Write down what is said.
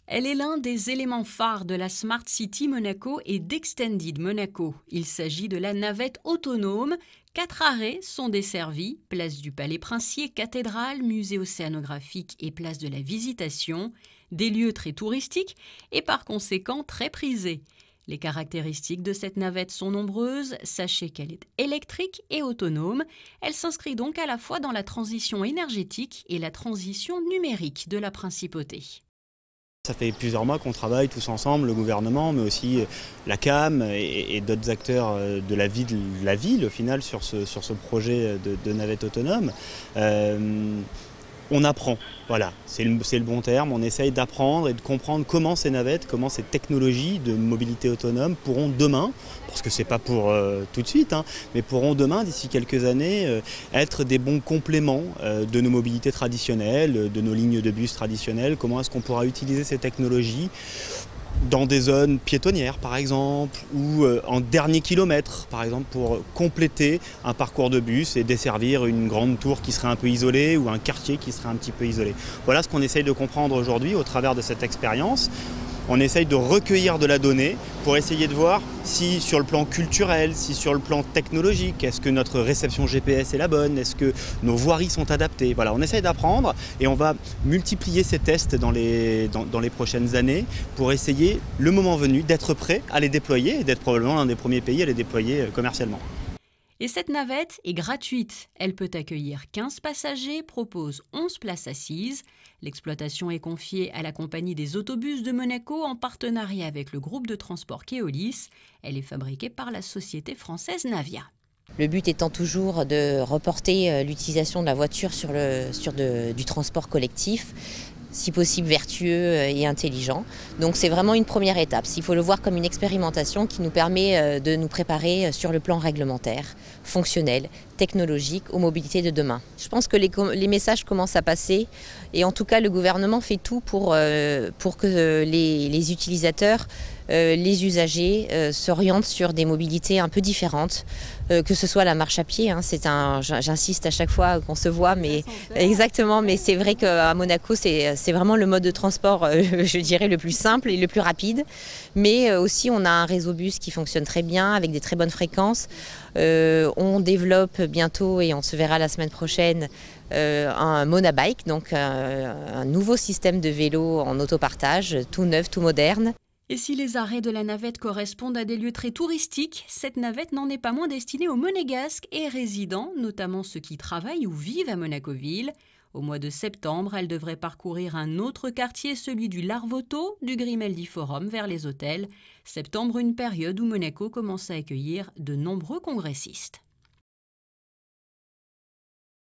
Elle est l'un des éléments phares de la Smart City Monaco et d'Extended Monaco. Il s'agit de la navette autonome. 4 arrêts sont desservis, place du Palais Princier, cathédrale, musée océanographique et place de la Visitation, des lieux très touristiques et par conséquent très prisés. Les caractéristiques de cette navette sont nombreuses. Sachez qu'elle est électrique et autonome. Elle s'inscrit donc à la fois dans la transition énergétique et la transition numérique de la principauté. Ça fait plusieurs mois qu'on travaille tous ensemble, le gouvernement, mais aussi la CAM et d'autres acteurs de la ville au final sur ce projet de navette autonome. On apprend, voilà, c'est le bon terme, on essaye d'apprendre et de comprendre comment ces navettes, comment ces technologies de mobilité autonome pourront demain, parce que c'est pas pour tout de suite, mais pourront demain, d'ici quelques années, être des bons compléments de nos mobilités traditionnelles, de nos lignes de bus traditionnelles. Comment est-ce qu'on pourra utiliser ces technologies dans des zones piétonnières par exemple, ou en dernier kilomètre par exemple, pour compléter un parcours de bus et desservir une grande tour qui serait un peu isolée ou un quartier qui serait un petit peu isolé. Voilà ce qu'on essaye de comprendre aujourd'hui au travers de cette expérience. On essaye de recueillir de la donnée pour essayer de voir si sur le plan culturel, si sur le plan technologique, est-ce que notre réception GPS est la bonne, est-ce que nos voiries sont adaptées. Voilà, on essaye d'apprendre et on va multiplier ces tests dans les prochaines années pour essayer, le moment venu, d'être prêt à les déployer et d'être probablement l'un des premiers pays à les déployer commercialement. Et cette navette est gratuite. Elle peut accueillir 15 passagers, propose 11 places assises. L'exploitation est confiée à la compagnie des autobus de Monaco en partenariat avec le groupe de transport Keolis. Elle est fabriquée par la société française Navia. Le but étant toujours de reporter l'utilisation de la voiture sur du transport collectif, si possible vertueux et intelligent. Donc c'est vraiment une première étape. Il faut le voir comme une expérimentation qui nous permet de nous préparer sur le plan réglementaire, fonctionnel, technologique, aux mobilités de demain. Je pense que les messages commencent à passer et en tout cas le gouvernement fait tout pour que les utilisateurs, les usagers s'orientent sur des mobilités un peu différentes, que ce soit la marche à pied, j'insiste à chaque fois qu'on se voit, mais exactement, mais c'est vrai qu'à Monaco c'est vraiment le mode de transport, je dirais, le plus simple et le plus rapide, mais aussi on a un réseau bus qui fonctionne très bien avec des très bonnes fréquences. On développe bientôt, et on se verra la semaine prochaine, un Monabike, donc un nouveau système de vélo en autopartage, tout neuf, tout moderne. Et si les arrêts de la navette correspondent à des lieux très touristiques, cette navette n'en est pas moins destinée aux Monégasques et résidents, notamment ceux qui travaillent ou vivent à Monaco-Ville. Au mois de septembre, elle devrait parcourir un autre quartier, celui du Larvoto, du Grimaldi Forum vers les hôtels. Septembre, une période où Monaco commence à accueillir de nombreux congressistes.